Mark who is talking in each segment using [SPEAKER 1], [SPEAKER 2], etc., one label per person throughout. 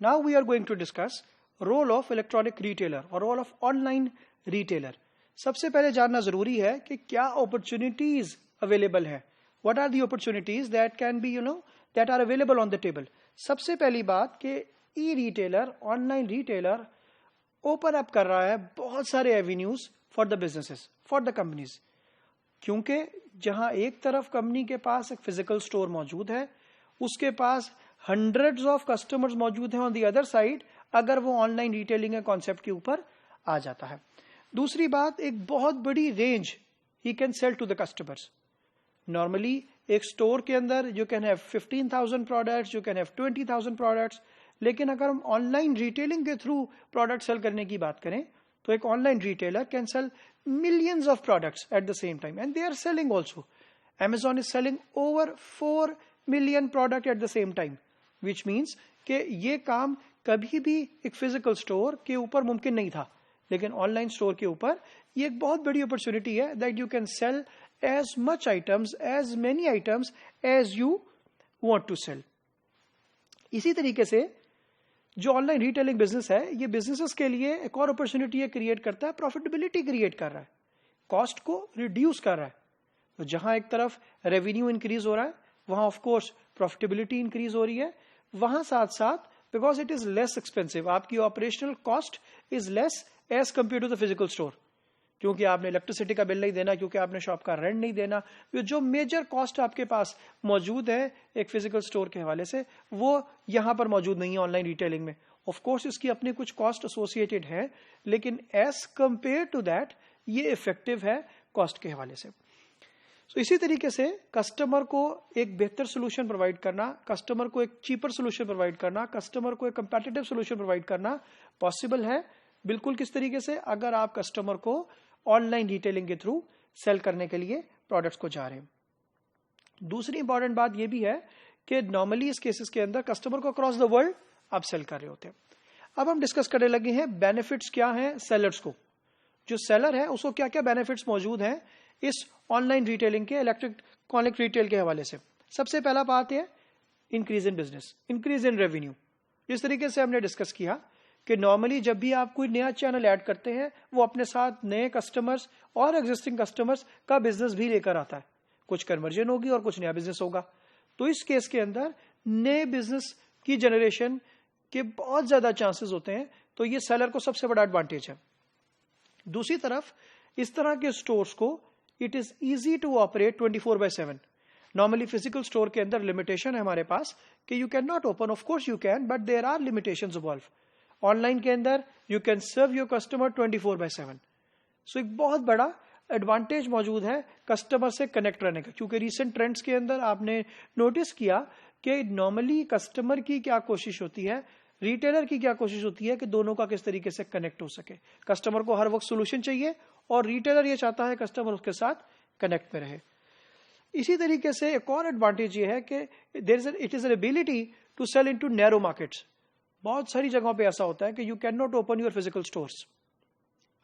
[SPEAKER 1] Now we are going to discuss role of electronic retailer or role of online retailer. सबसे पहले जानना जरूरी है कि क्या opportunities available है. What are the opportunities that can be, that are available on the table? सबसे पहली बात कि e-retailer, online retailer open up कर रहा है बहुत सारे avenues for the businesses, for the companies. क्योंकि जहां एक तरफ कंपनी के पास एक फिजिकल स्टोर मौजूद है, उसके पास hundreds of customers मौजूद हैं on the other side, अगर वो ऑनलाइन रिटेलिंग के कॉन्सेप्ट के ऊपर आ जाता है. दूसरी बात, एक बहुत बड़ी रेंज ही can sell to the customers. Normally एक स्टोर के अंदर you can have 15,000 products, you can have 20,000 products, लेकिन अगर हम ऑनलाइन रिटेलिंग के थ्रू प्रोडक्ट सेल करने की बात करें तो एक online retailer can sell millions of products at the same time, and they are selling also. Amazon is selling over 4 million product at the same time, which means कि ये काम कभी भी एक फिजिकल स्टोर के ऊपर मुमकिन नहीं था, लेकिन ऑनलाइन स्टोर के ऊपर ये एक बहुत बड़ी अपॉर्चुनिटी है that you can sell as much items, as many items as you want to sell. इसी तरीके से जो ऑनलाइन रिटेलिंग बिजनेस है, ये बिजनेसेस के लिए एक और अपॉर्चुनिटी क्रिएट करता है, प्रॉफिटेबिलिटी क्रिएट कर रहा है, कॉस्ट को रिड्यूस कर रहा है. तो जहां एक तरफ रेवेन्यू इंक्रीज हो रहा है, वहां ऑफ कोर्स प्रॉफिटेबिलिटी इंक्रीज हो रही है. वहां साथ साथ because it is less expensive, आपकी operational cost is less as compare to the physical store, क्योंकि आपने इलेक्ट्रिसिटी का बिल नहीं देना, क्योंकि आपने शॉप का रेंट नहीं देना. जो मेजर कॉस्ट आपके पास मौजूद है एक फिजिकल स्टोर के हवाले से, वो यहां पर मौजूद नहीं है ऑनलाइन रिटेलिंग में. ऑफ कोर्स इसकी अपनी कुछ कॉस्ट एसोसिएटेड है, लेकिन एज कंपेयर टू दैट ये इफेक्टिव है कॉस्ट के हवाले से. तो इसी तरीके से कस्टमर को एक बेहतर सोल्यूशन प्रोवाइड करना, कस्टमर को एक चीपर सोल्यूशन प्रोवाइड करना, कस्टमर को एक कंपेटिटिव सोल्यूशन प्रोवाइड करना पॉसिबल है. बिल्कुल किस तरीके से, अगर आप कस्टमर को ऑनलाइन रिटेलिंग के थ्रू सेल करने के लिए प्रोडक्ट्स को जा रहे हैं. दूसरी इंपॉर्टेंट बात यह भी है कि नॉर्मली इस केसेस के अंदर कस्टमर को अक्रॉस द वर्ल्ड आप सेल कर रहे होते हैं. अब हम डिस्कस करने लगे हैं बेनिफिट्स क्या हैं सेलर्स को. जो सेलर है उसको क्या क्या बेनिफिट्स मौजूद हैं इस ऑनलाइन रिटेलिंग के, इलेक्ट्रॉनिक रिटेल के हवाले से. सबसे पहला बात है increase in business, increase in revenue. जिस तरीके से हमने डिस्कस किया कि नॉर्मली जब भी आप कोई नया चैनल ऐड करते हैं, वो अपने साथ नए कस्टमर्स और एग्जिस्टिंग कस्टमर्स का बिजनेस भी लेकर आता है. कुछ कन्वर्जन होगी और कुछ नया बिजनेस होगा. तो इस केस के अंदर नए बिजनेस की जनरेशन के बहुत ज्यादा चांसेस होते हैं. तो ये सेलर को सबसे बड़ा एडवांटेज है. दूसरी तरफ इस तरह के स्टोर्स को it is easy to operate 24/7. Normally physical store के अंदर लिमिटेशन है हमारे पास कि you can not open, of course you can, but there are limitations involve. Online के अंदर you can serve your customer 24/7. So एक बहुत बड़ा एडवांटेज मौजूद है कस्टमर से कनेक्ट रहने का, क्योंकि रिसेंट ट्रेंड्स के अंदर आपने नोटिस किया कि नॉर्मली कस्टमर की क्या कोशिश होती है, रिटेलर की क्या कोशिश होती है कि दोनों का किस तरीके से कनेक्ट हो सके. कस्टमर को हर वक्त सोल्यूशन चाहिए और रिटेलर ये चाहता है कस्टमर उसके साथ कनेक्ट में रहे. इसी तरीके से एक और एडवांटेज ये है कि it is an ability to sell into narrow markets. बहुत सारी जगहों पे ऐसा होता है कि you can not open your physical stores.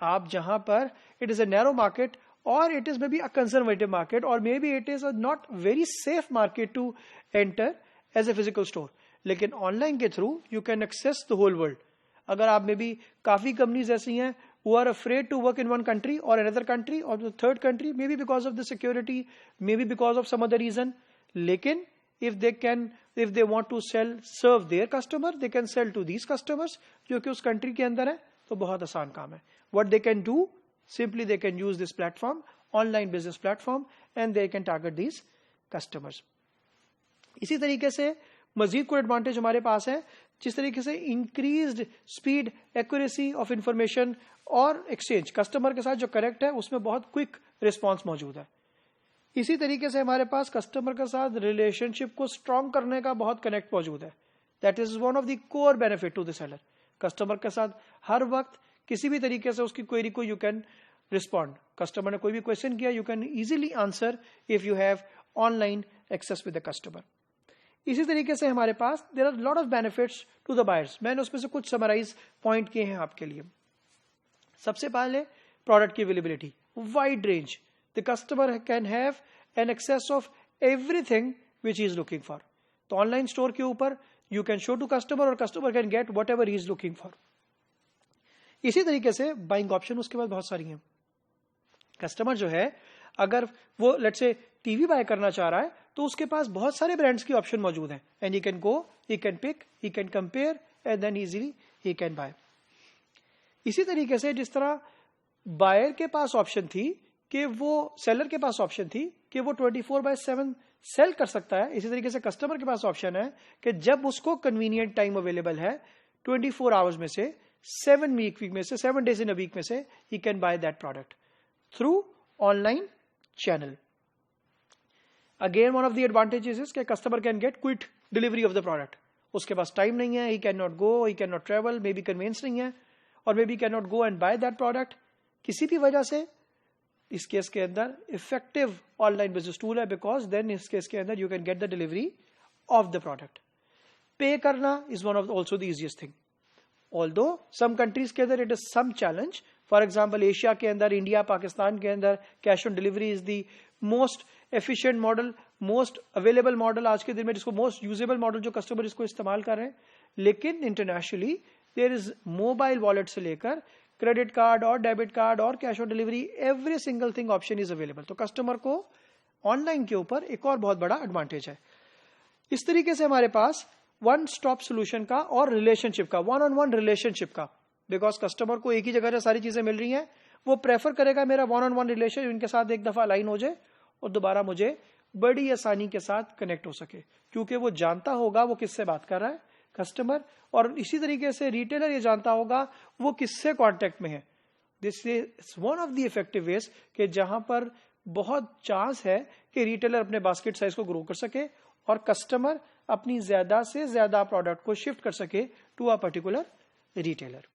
[SPEAKER 1] आप जहां पर it is a narrow market और it is maybe a conservative market और maybe it is a not very safe market to enter as a physical store, लेकिन online के through you can access the whole world. अगर आप में भी काफी companies ऐसी हैं who are afraid to work in one country or another country or the third country, maybe because of the security, maybe because of some other reason, लेकिन if they want to serve their customer, they can sell to these customers जो कि उस country के अंदर है. तो बहुत आसान काम है. What they can do, simply they can use this platform, online business platform, and they can target these customers. इसी तरीके से मजीद कोई एडवांटेज हमारे पास है, जिस तरीके से increased speed, accuracy of information और एक्सचेंज, कस्टमर के साथ जो कनेक्ट है उसमें बहुत क्विक रिस्पांस मौजूद है. इसी तरीके से हमारे पास कस्टमर के साथ रिलेशनशिप को स्ट्रॉन्ग करने का बहुत कनेक्ट मौजूद है. That is one of the core benefit to the seller. Customer के साथ हर वक्त किसी भी तरीके से उसकी क्वेरी को यू कैन रिस्पॉन्ड. कस्टमर ने कोई भी क्वेश्चन किया, you can easily answer if you have online access with the customer. इसी तरीके से हमारे पास there are lot of benefits to the buyers. मैंने उसमें से कुछ समराइज पॉइंट किए हैं आपके लिए. सबसे पहले प्रोडक्ट की availability, wide range. The customer can have an access of everything which he is looking for. तो ऑनलाइन स्टोर के ऊपर You can show to customer और customer can get whatever he is looking for. इसी तरीके से buying option उसके बाद बहुत सारी हैं. कस्टमर जो है अगर वो लेट्स से टीवी बाय करना चाह रहा है तो उसके पास बहुत सारे ब्रांड्स की ऑप्शन मौजूद हैं. And he can go, he can pick, he can compare and then easily he can buy. इसी तरीके से जिस तरह बायर के पास ऑप्शन थी कि वो सेलर के पास ऑप्शन थी कि वो 24/7 सेल कर सकता है, इसी तरीके से कस्टमर के पास ऑप्शन है कि जब उसको कन्वीनियंट टाइम अवेलेबल है 24 आवर्स में से 7 वीक में से 7 डेज इन अ वीक में से ही can buy that product through online channel. Again one of the advantages is कि customer can get quick delivery of the product. उसके पास टाइम नहीं है, he can not go, he can not travel, maybe convenience नहीं है, और maybe can not go and buy that product. किसी भी वजह से इस केस के अंदर इफेक्टिव ऑनलाइन बिजनेस टूल है, बिकॉज देन इस केस के अंदर you can get the delivery of the product. Pay करना is one of also the easiest thing. Although some countries के अंदर it is some challenge. For example Asia के अंदर, India, Pakistan के अंदर cash on delivery is the most efficient model, most available model आज के दिन में, जिसको मोस्ट यूजेबल मॉडल जो कस्टमर इसको इस्तेमाल कर रहे हैं. लेकिन internationally there is mobile wallet से लेकर क्रेडिट कार्ड और डेबिट कार्ड और cash on delivery, every single thing option is available. तो कस्टमर को ऑनलाइन के ऊपर एक और बहुत बड़ा एडवांटेज है. इस तरीके से हमारे पास वन स्टॉप सोल्यूशन का और रिलेशनशिप का, वन ऑन वन रिलेशनशिप का, बिकॉज कस्टमर को एक ही जगह से सारी चीजें मिल रही हैं, वो प्रेफर करेगा मेरा वन ऑन वन रिलेशन इनके साथ एक दफा लाइन हो जाए और दोबारा मुझे बड़ी आसानी के साथ कनेक्ट हो सके, क्योंकि वो जानता होगा वो किससे बात कर रहा है कस्टमर, और इसी तरीके से रिटेलर ये जानता होगा वो किससे कांटेक्ट में है. This is one of the effective ways कि जहां पर बहुत चांस है कि रिटेलर अपने बास्केट साइज को ग्रो कर सके और कस्टमर अपनी ज्यादा से ज्यादा प्रोडक्ट को शिफ्ट कर सके टू अ पर्टिकुलर रिटेलर.